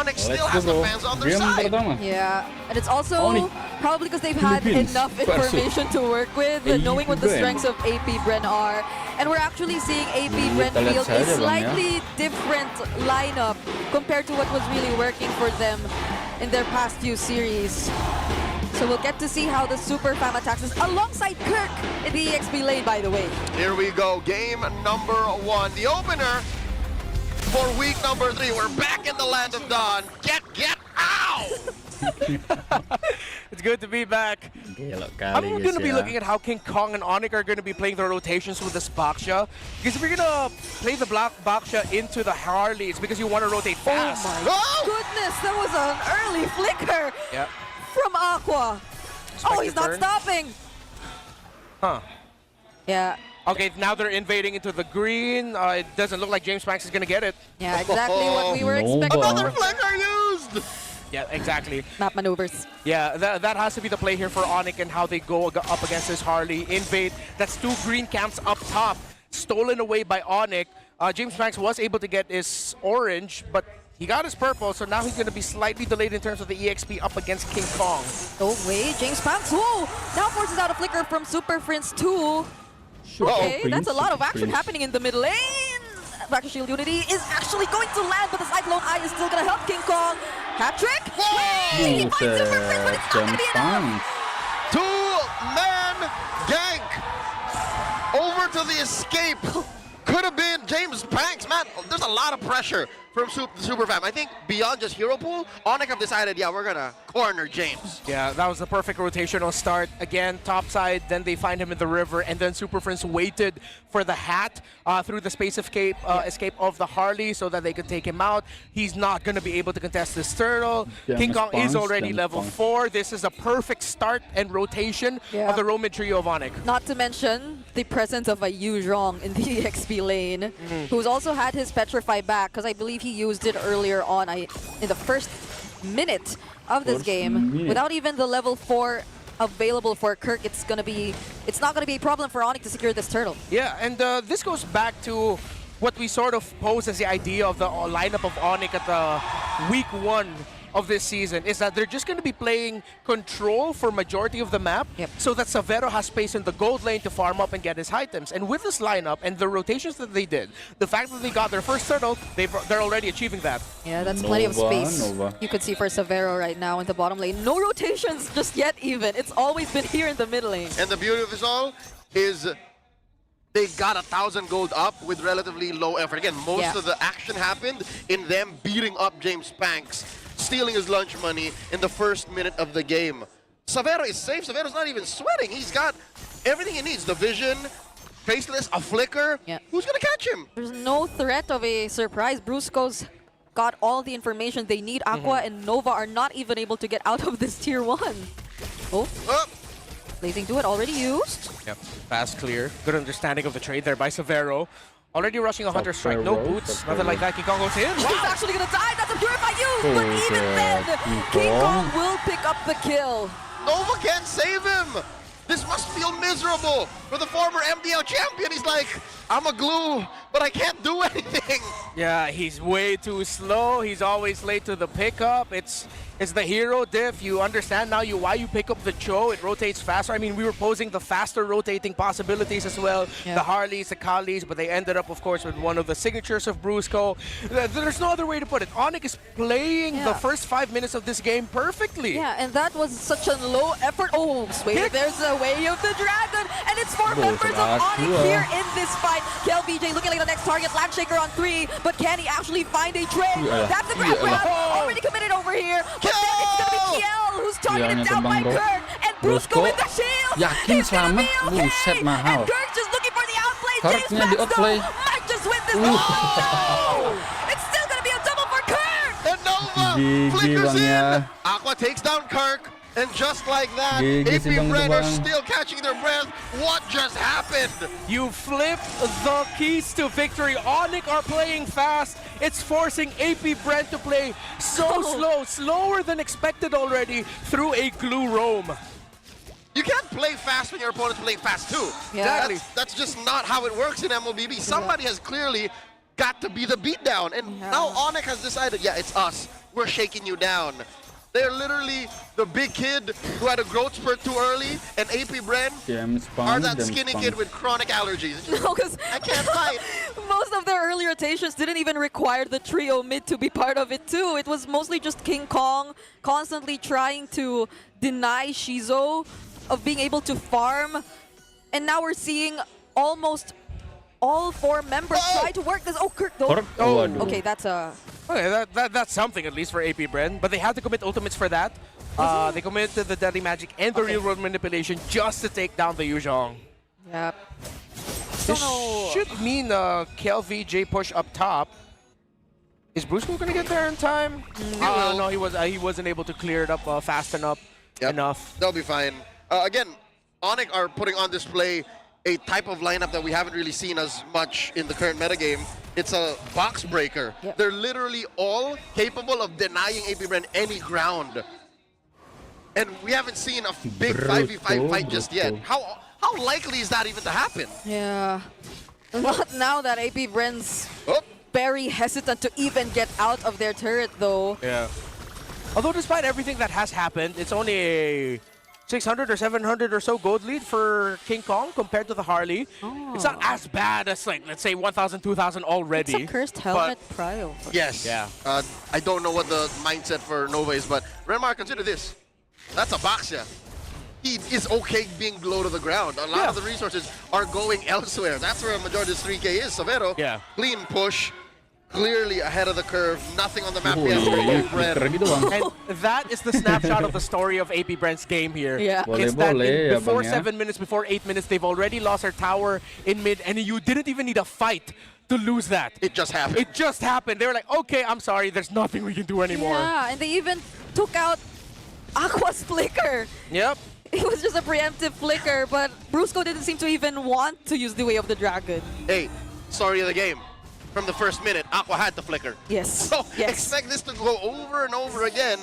Onic still has the fans on their side. Yeah, and it's also probably because they've had enough information to work with, knowing what the strengths of AP Bren are. And we're actually seeing AP Bren field a slightly different lineup compared to what was really working for them in their past few series. So we'll get to see how the Super Fam attacks us alongside Kirk in the EXP lane, by the way. Here we go, game number 1. The opener for week number 3. We're back in the land of Dawn. Get, ow! It's good to be back. I'm going to be looking at how King Kong and Onic are going to be playing their rotations with this Baksha. Because if you're going to play the Black Baksha into the Harley, it's because you want to rotate fast. Oh my goodness, that was an early flicker from Aqua. Oh, he's not stopping. Huh. Yeah. Okay, now they're invading into the green. It doesn't look like James Banks is going to get it. Yeah, exactly what we were expecting. Another flicker used! Yeah, exactly. Map maneuvers. Yeah, that has to be the play here for Onic and how they go up against this Harley. Invade, that's 2 green camps up top, stolen away by Onic. James Banks was able to get his orange, but he got his purple, so now he's going to be slightly delayed in terms of the EXP up against King Kong. Oh wait, James Banks, whoa! Now forces out a flicker from Super Prince 2. Okay, that's a lot of action happening in the mid lane. Back to Shield Unity is actually going to land, but the Cyclone Eye is still going to help King Kong. Hat trick? He finds Super Prince, but it's not going to be enough. 2-man gank over to the escape. Could have been James Banks. Man, there's a lot of pressure from Super Fam. I think beyond just Hero Pool, Onic have decided, yeah, we're going to corner James. Yeah, that was the perfect rotational start. Again, top side, then they find him in the river, and then Super Prince waited for the hat through the space escape of the Harley so that they could take him out. He's not going to be able to contest this turtle. King Kong is already level 4. This is a perfect start and rotation of the Roman trio of Onic. Not to mention the presence of a Yu Zhong in the EXP lane, who's also had his Petrify back, because I believe he used it earlier on in the first minute of this game. Without even the level 4 available for Kirk, it's not gonna be a problem for Onic to secure this turtle. Yeah, and this goes back to what we sort of posed as the idea of the lineup of Onic at the week 1 of this season, is that they're just going to be playing control for majority of the map, so that Savero has space in the gold lane to farm up and get his items. And with this lineup and the rotations that they did, the fact that they got their first turtle, they're already achieving that. Yeah, that's plenty of space you could see for Savero right now in the bottom lane. No rotations just yet even. It's always been here in the mid lane. And the beauty of this all is they got 1,000 gold up with relatively low effort. Again, most of the action happened in them beating up James Banks, stealing his lunch money in the first minute of the game. Savero is safe. Savero's not even sweating. He's got everything he needs. The vision, faceless, a flicker. Who's going to catch him? There's no threat of a surprise. Brusco's got all the information they need. Aqua and Nova are not even able to get out of this tier 1. Oh. Blazing to it already used. Yep, fast clear. Good understanding of the trade there by Savero. Already rushing a Hunter Strike, no boots, nothing like that. King Kong goes in. He's actually gonna die. That's a Purify use, but even then, King Kong will pick up the kill. Nova can't save him. This must feel miserable for the former MDL champion. He's like, I'm a glue, but I can't do anything. Yeah, he's way too slow. He's always late to the pickup. It's the hero diff. You understand now why you pick up the Cho. It rotates faster. I mean, we were posing the faster rotating possibilities as well. The Harleys, the Kalis, but they ended up, of course, with one of the signatures of Brusco. There's no other way to put it. Onic is playing the first 5 minutes of this game perfectly. Yeah, and that was such a low effort. Oh, wait, there's a way of the dragon, and it's 4 members of Onic here in this fight. Kel BJ looking like the next target. Landshaker on 3, but can he actually find a trade? That's the grab already committed over here. But then it's gonna be Kiel who's targeted down by Kirk, and Brusco with the shield. Yakin selamat. Buset mahal. And Kirk just looking for the outplay. Kirknya di outplay. Might just win this. Oh! It's still gonna be a double for Kirk. And Nova flickers in. Aqua takes down Kirk. And just like that, AP Bren are still catching their breath. What just happened? You flipped the keys to victory. Onic are playing fast. It's forcing AP Bren to play so slow, slower than expected already through a glue roam. You can't play fast when your opponent's playing fast too. Exactly. That's just not how it works in MLBB. Somebody has clearly got to be the beatdown. And now Onic has decided, yeah, it's us. we're shaking you down. They're literally the big kid who had a growth spurt too early, and AP Bren are that skinny kid with chronic allergies. No, because I can't fight. most of their early rotations didn't even require the trio mid to be part of it too. It was mostly just King Kong constantly trying to deny Shizo of being able to farm. And now we're seeing almost all 4 members try to work this. Oh, Kirk though. Oh, Okay, that's a... Okay, that's something at least for AP Bren, but they had to commit ultimates for that. They committed the Deadly Magic and the Real World Manipulation just to take down the Yuzhong. Yep. This should mean KLVJ push up top. Is Brusco gonna get there in time? No, he wasn't able to clear it up fast enough. They'll be fine. Again, Onic are putting on display a type of lineup that we haven't really seen as much in the current metagame. It's a box breaker. Yep. They're literally all capable of denying AP Bren any ground. And we haven't seen a big 5v5 fight just yet. How likely is that even to happen? Yeah. Not now that AP Bren's very hesitant to even get out of their turret though. Yeah. Although despite everything that has happened, it's only a 600 or 700 or so gold lead for King Kong compared to the Harley. It's not as bad as, like, let's say 1,000, 2,000 already. It's a cursed helmet prio. Yes. Yeah. I don't know what the mindset for Nova is, but Renmar, consider this. That's a Baxia. He is okay being below to the ground. A lot of the resources are going elsewhere. That's where a majority of this 3K is. Savero, clean push. Clearly ahead of the curve, nothing on the map yet. And that is the snapshot of the story of AP Bren's game here. Yeah. It's that before 7 minutes, before 8 minutes, they've already lost their tower in mid, and you didn't even need a fight to lose that. It just happened. It just happened. They were like, okay, I'm sorry, there's nothing we can do anymore. Yeah, and they even took out Aqua's flicker. Yep. It was just a preemptive flicker, but Brusco didn't seem to even want to use the Way of the Dragon. Hey, story of the game. From the first minute, Aqua had the flicker. Yes. So expect this to go over and over again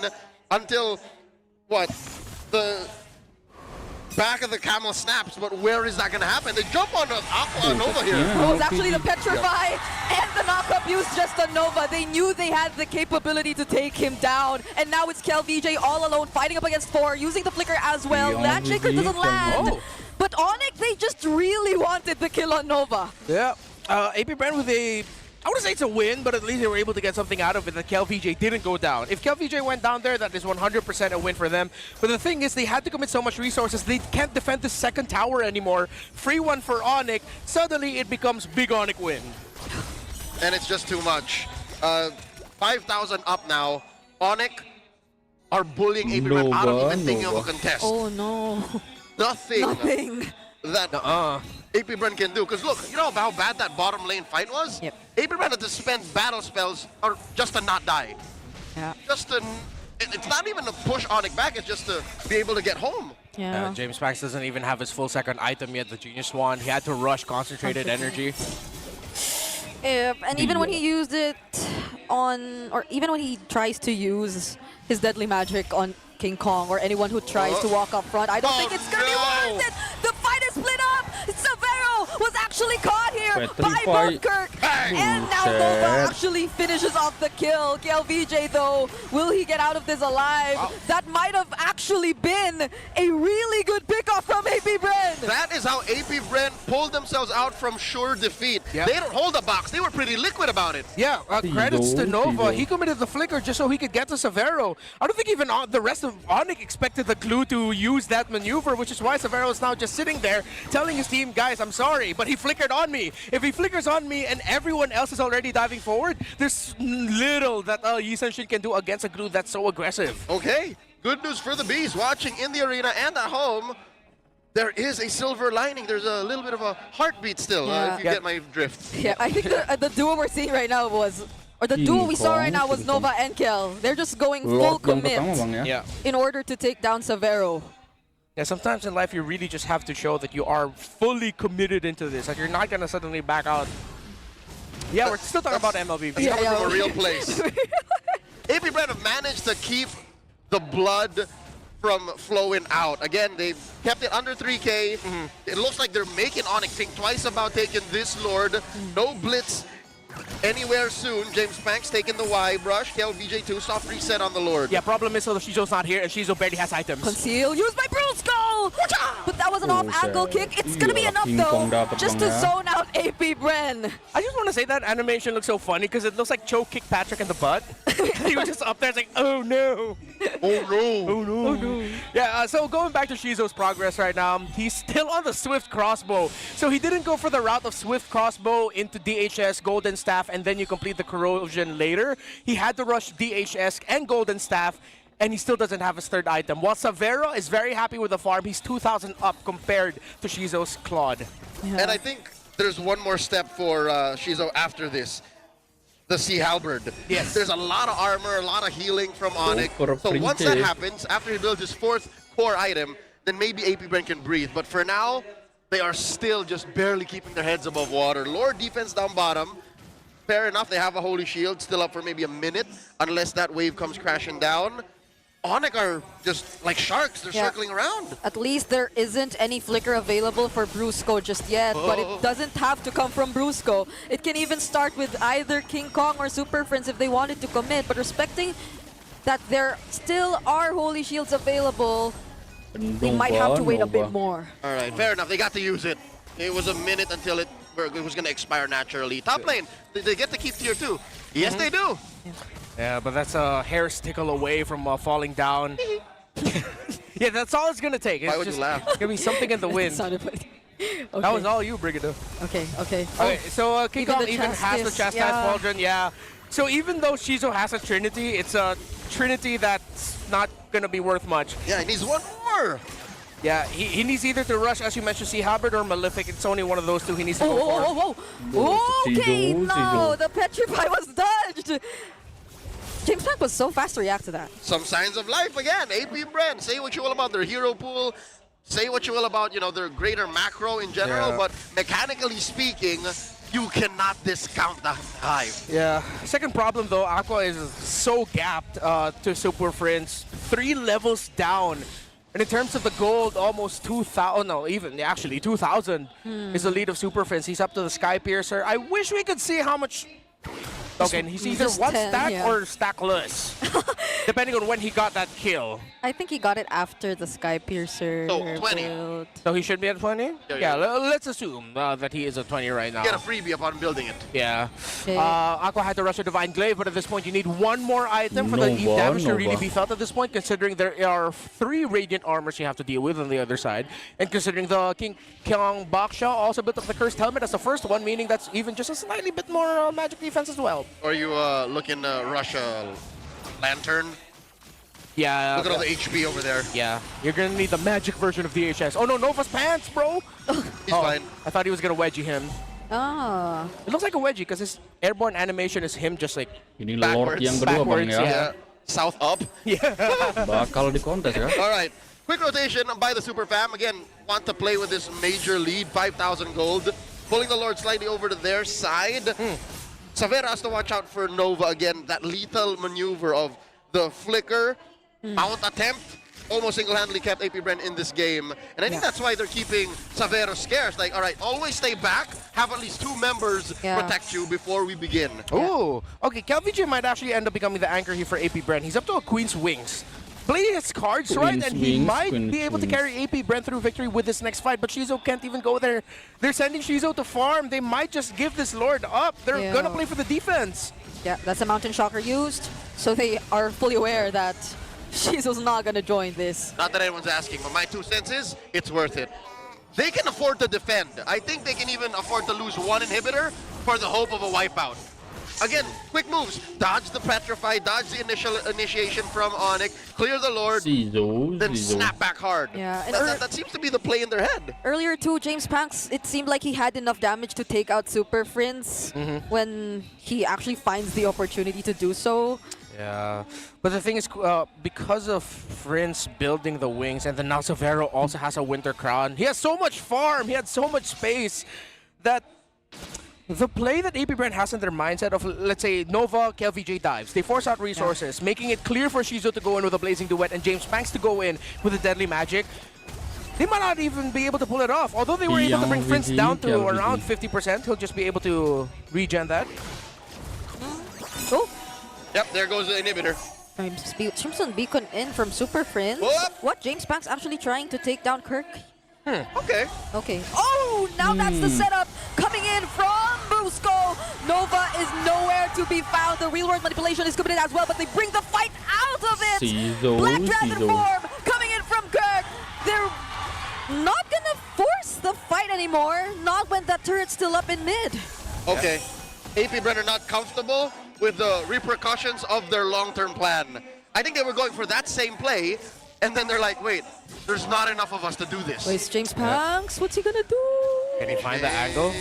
until, what, the back of the camel snaps, but where is that going to happen? They jump on Aqua and Nova here. It was actually the Petrify and the knockup used just on Nova. They knew they had the capability to take him down, and now it's KLVJ all alone fighting up against 4, using the flicker as well. Landshaker doesn't land. But Onic, they just really wanted the kill on Nova. Yeah. AP Bren with a... I wouldn't say it's a win, but at least they were able to get something out of it that KLVJ didn't go down. If KLVJ went down there, that is 100% a win for them. But the thing is, they had to commit so much resources, they can't defend the second tower anymore. Free one for Onic. Suddenly, it becomes big Onic win. And it's just too much. 5,000 up now. Onic are bullying AP Bren out of even thinking of a contest. Oh no. Nothing. That AP Bren can do. Because look, you know how bad that bottom lane fight was? Yep. AP Bren had to spend battle spells or just to not die. Yeah. Just to... It's not even to push Onic back, it's just to be able to get home. Yeah. James Pax doesn't even have his full second item yet, the Genius Wand. He had to rush concentrated energy. And even when he used it on, or even when he tries to use his Deadly Magic on King Kong or anyone who tries to walk up front, I don't think it's gonna be worth it. The fight is split up. Savero was actually caught here by Burkirk, and now Nova actually finishes off the kill. KLVJ though, will he get out of this alive? That might have actually been a really good pickoff from AP Bren. That is how AP Bren pulled themselves out from sure defeat. Yep. They don't hold a box. They were pretty liquid about it. Yeah, credits to Nova. He committed the flicker just so he could get to Savero. I don't think even the rest of Onic expected the clue to use that maneuver, which is why Savero is now just sitting there telling his team, guys, I'm sorry, but he flickered on me. If he flickers on me and everyone else is already diving forward, there's little that Yi Sun-shin can do against a glue that's so aggressive. Okay, good news for the Bees. Watching in the arena and at home, there is a silver lining. There's a little bit of a heartbeat still, if you get my drift. Yeah, I think the duo we're seeing right now was, or the duo we saw right now was Nova and Kel. They're just going full commit in order to take down Savero. Yeah, sometimes in life you really just have to show that you are fully committed into this. Like, you're not gonna suddenly back out. Yeah, we're still talking about MLBB. It's coming from a real place. AP Bren have managed to keep the blood from flowing out. Again, they've kept it under 3K. It looks like they're making Onic think twice about taking this Lord. No blitz anywhere soon. James Panks taking the Y brush. KLVJ2, soft reset on the Lord. Yeah, problem is Shizo's not here, and Shizo barely has items. Conceal, used by Brusco! But that was an off-angle kick. It's gonna be enough though, just to zone out AP Bren. I just want to say that animation looks so funny because it looks like Cho kicked Patrick in the butt. He was just up there, it's like, oh no. Oh no. Oh no. Oh no. Yeah, so going back to Shizo's progress right now, he's still on the Swift Crossbow. So he didn't go for the route of Swift Crossbow into DHS, Golden Staff, and then you complete the Corrosion later. He had to rush DHS and Golden Staff, and he still doesn't have his third item. While Savero is very happy with the farm, he's 2,000 up compared to Shizo's Claude. Yeah. And I think there's one more step for Shizo after this. The Sea Halberd. Yes. There's a lot of armor, a lot of healing from Onic. for So once that Prince. happens, after he builds his fourth core item, then maybe AP Bren can breathe. But for now, they are still just barely keeping their heads above water. Lord defense down bottom. Fair enough, they have a Holy Shield still up for maybe a minute, unless that wave comes crashing down. Onic are just like sharks, they're circling around. At least there isn't any flicker available for Brusco just yet, but it doesn't have to come from Brusco. It can even start with either King Kong or Super Friends if they wanted to commit, but respecting that there still are Holy Shields available, they might have to wait a bit more. All right, fair enough, they got to use it. It was a minute until it was going to expire naturally. Top lane, they get to keep tier 2. Yes, they do. Yeah, but that's a hair's tickle away from falling down. Yeah, that's all it's gonna take. It's Why would just you laugh? gonna be something in the wind. Sounded funny. Okay. That was all you, Brigado. Okay, okay. Okay, so King even Kong the even has the Chastis, Chastise yeah. Pauldron, yeah. So even though Shizo has a Trinity, it's a Trinity that's not gonna be worth much. Yeah, he needs one more. Yeah, he needs either to rush, as you mentioned, Sea Halberd or Malefic. It's only one of those two he needs to go for. Oh, okay, Shizo, no, Shizo. the Petrify was dodged. James Pank was so fast to react to that. Some signs of life again. AP Bren, say what you will about their hero pool. Say what you will about, their greater macro in general, Yeah. but mechanically speaking, you cannot discount the hive. Yeah. Second problem though, Aqua is so gapped to Super Friends, 3 levels down. And in terms of the gold, almost 2,000, no, even actually 2,000 is the lead of Super Friends. He's up to the Sky Piercer. I wish we could see how much. Okay, and he's either Just one 10, stack yeah. or stackless, depending on when he got that kill. I think he got it after the Sky Piercer So, 20. build. So he should be at 20? Yeah. Let's assume that he is at 20 right now. Get a freebie upon building it. Yeah. Okay. Aqua had to rush a Divine Glaive, but at this point you need one more item for the Nova, damage to really Nova. be felt at this point, considering there are 3 Radiant Armors you have to deal with on the other side. And considering the King Kong Baksha also built up the Cursed Helmet as the first one, meaning that's even just a slightly bit more magic defense as well. Or you looking to rush a Lantern? Yeah. Look at all the HP over there. Yeah. You're going to need the magic version of DHS. Oh no, Nova's pants, bro! He's fine. I thought he was going to wedgie him. Ah. It looks like a wedgie because his airborne animation is him just like... Ini Lord yang kedua Backwards, bang ya. Yeah. South up. Bakal di kontes ya. All right. Quick rotation by the Super Fam. Again, want to play with this major lead, 5,000 gold. Pulling the Lord slightly over to their side. Savero has to watch out for Nova again. That lethal maneuver of the flicker, mount attempt, almost single-handedly kept AP Bren in this game. And I think that's why they're keeping Savero scarce. Like, all right, always stay back. Have at least 2 members protect you before we begin. Oh, okay. KLVJ might actually end up becoming the anchor here for AP Bren. He's up to a Queen's Wings. Playing his cards right, and he Wings, might Queen's be able to Wings. carry AP Bren through victory with this next fight, but Shizo can't even go there. They're sending Shizo to farm. They might just give this Lord up. They're gonna play for the defense. Yeah, that's a Mountain Shocker used, so they are fully aware that Shizo's not gonna join this. Not that anyone's asking, but my 2 cents is, it's worth it. They can afford to defend. I think they can even afford to lose 1 inhibitor for the hope of a wipeout. Again, quick moves. Dodge the Petrify, dodge the initiation from Onic, clear the Lord, Shizo, then Shizo. snap back hard. Yeah, and That seems to be the play in their head. earlier too, James Panks, it seemed like he had enough damage to take out Super Friends when he actually finds the opportunity to do so. Yeah, but the thing is, because of Prince building the wings, and then now Savero also has a Winter Crown, he has so much farm, he had so much space, that the play that AP Bren has in their mindset of, let's say, Nova, KLVJ dives, they force out resources, making it clear for Shizo to go in with a Blazing Duet and James Panks to go in with a Deadly Magic. They might not even be able to pull it off. Although they were able to bring Prince down to around 50%, he'll just be able to regen that. Oh, Yep, there goes the inhibitor. Crimson Beacon in from Super Friends. What? James Banks actually trying to take down Kirk? Okay. Okay. Oh, now that's the setup coming in from Brusco. Nova is nowhere to be found. The real world manipulation is coming in as well, but they bring the fight out of it. Black Dragon form coming in from Kirk. They're not gonna force the fight anymore. Not when that turret's still up in mid. Okay. AP Bren are not comfortable with the repercussions of their long-term plan. I think they were going for that same play, and then they're like, wait, there's not enough of us to do this. Wait, James Banks, what's he gonna do? Can he find the angle?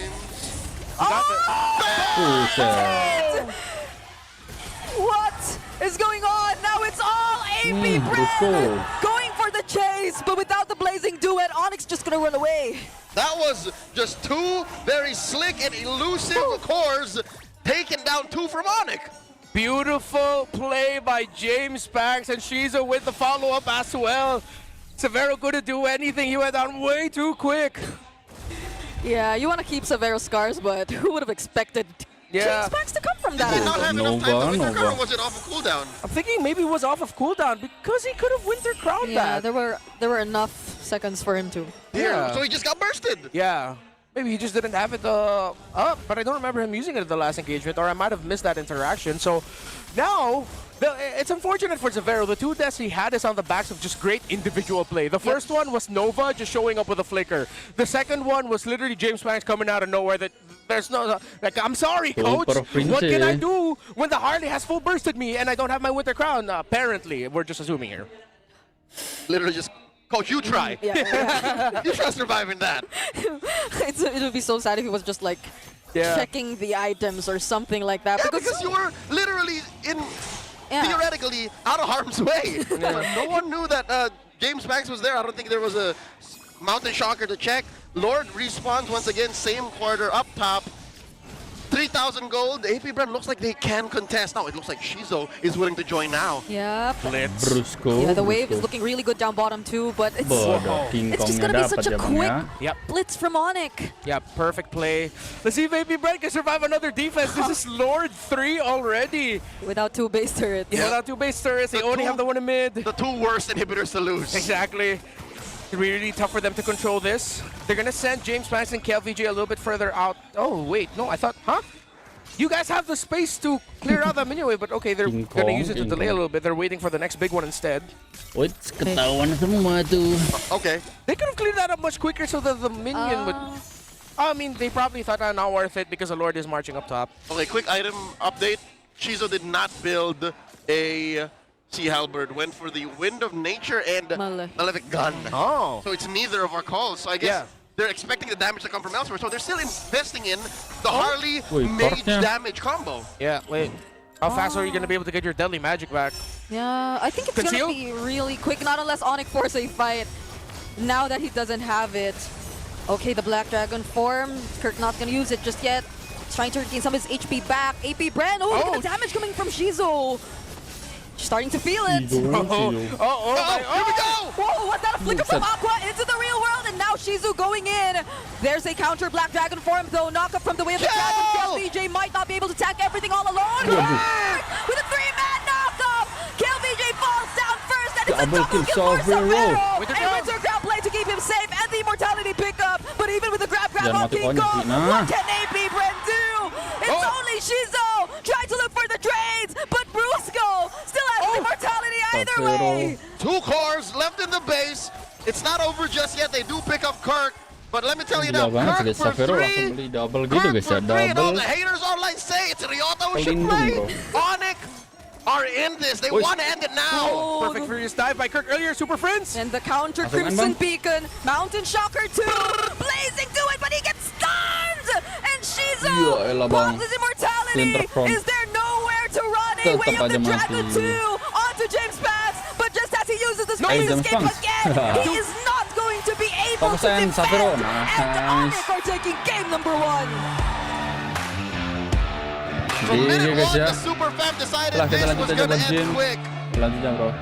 What is going on? Now it's all AP Bren going for the chase, but without the blazing duet, Onyx just gonna run away. That was just two very slick and elusive cores taking down two from Onic. Beautiful play by James Banks, and Shizo with the follow-up as well. Savero couldn't do anything. He went down way too quick. Yeah, you want to keep Savero scars, but who would have expected James Banks to come from that? Did not have enough time to winter crown, or was it off of cooldown? I'm thinking maybe it was off of cooldown because he could have winter crowned Yeah, that. there were enough seconds for him to. Yeah. So he just got bursted. Yeah. Maybe he just didn't have it up, but I don't remember him using it at the last engagement, or I might have missed that interaction. So now, it's unfortunate for Savero. The two deaths he had is on the backs of just great individual play. The first one was Nova just showing up with a flicker. The second one was literally James Banks coming out of nowhere that there's no, like, I'm sorry, coach. What can I do when the Harley has full bursted me and I don't have my Winter Crown? Apparently, we're just assuming here. Literally just, coach, you try. You try surviving that. It would be so sad if he was just like checking the items or something like that. Yeah, because you were literally in, theoretically, out of harm's way. No one knew that James Banks was there. I don't think there was a Mountain Shocker to check. Lord respawns once again, same quarter up top. 3,000 gold. AP Bren looks like they can contest. Now it looks like Shizo is willing to join now. Yeah. Brusco. Yeah, the wave is looking really good down bottom too, but it's just gonna be such a quick blitz from Onic. Yeah, perfect play. Let's see if AP Bren can survive another defense. This is Lord 3 already. Without two base turrets. Yeah, without two base turrets. They only have the one in mid. The two worst inhibitors to lose. Exactly. It's really tough for them to control this. They're gonna send James Banks and KLVJ a little bit further out. Oh, wait, no, I thought, You guys have the space to clear out that minion wave, but okay, they're gonna use it to delay a little bit. They're waiting for the next big one instead. Wait, ketahuan semua tuh. Okay. They could have cleared that up much quicker so that the minion would... I mean, they probably thought that not worth it because the Lord is marching up top. Okay, quick item update. Shizo did not build a Sea Halberd, went for the Wind of Nature and Malefic Gun. Oh. So it's neither of our calls. So I guess they're expecting the damage to come from elsewhere. So they're still investing in the Harley Mage damage combo. Yeah, wait. How fast are you going to be able to get your Deadly Magic back? Yeah, I think it's going to be really quick. Not unless Onic forces a fight now that he doesn't have it. Okay, the Black Dragon form. Kirk not going to use it just yet. Trying to regain some of his HP back. AP Bren. Oh, look at the damage coming from Shizo. Starting to feel it. Here we go! Whoa, was that a flicker from Aqua into the real world? And now Shizu going in. There's a counter Black Dragon form, though. Knock up from the way of the dragon. KLVJ might not be able to attack everything all alone. With a 3-man knock-off. KLVJ falls down first, and it's a double kill for Savero. A Winter Crown play to keep him safe, and the Immortality pickup. But even with the grab on King Kong, what can AP Bren do? It's only Shizo trying to look for the trades, but Brusco still has Immortality either way. Two cores left in the base. It's not over just yet. They do pick up Kirk. But let me tell you now, Kirk for 3, and all the haters online say it's Ryota who should play. Onic are in this. They want to end it now. Perfect Furious dive by Kirk earlier, Super Friends. And the counter Crimson Beacon, Mountain Shocker too. Blazing to it, but he gets stunned. And Shizo pops his Immortality. Is there nowhere to run? A way of the Dragon 2 onto James Banks. But just as he uses the space escape again, he is not going to be able to defend. And the Onic are taking game number 1. From minute 1, the Super Fam decided this was going to end quick. Selanjutnya bro.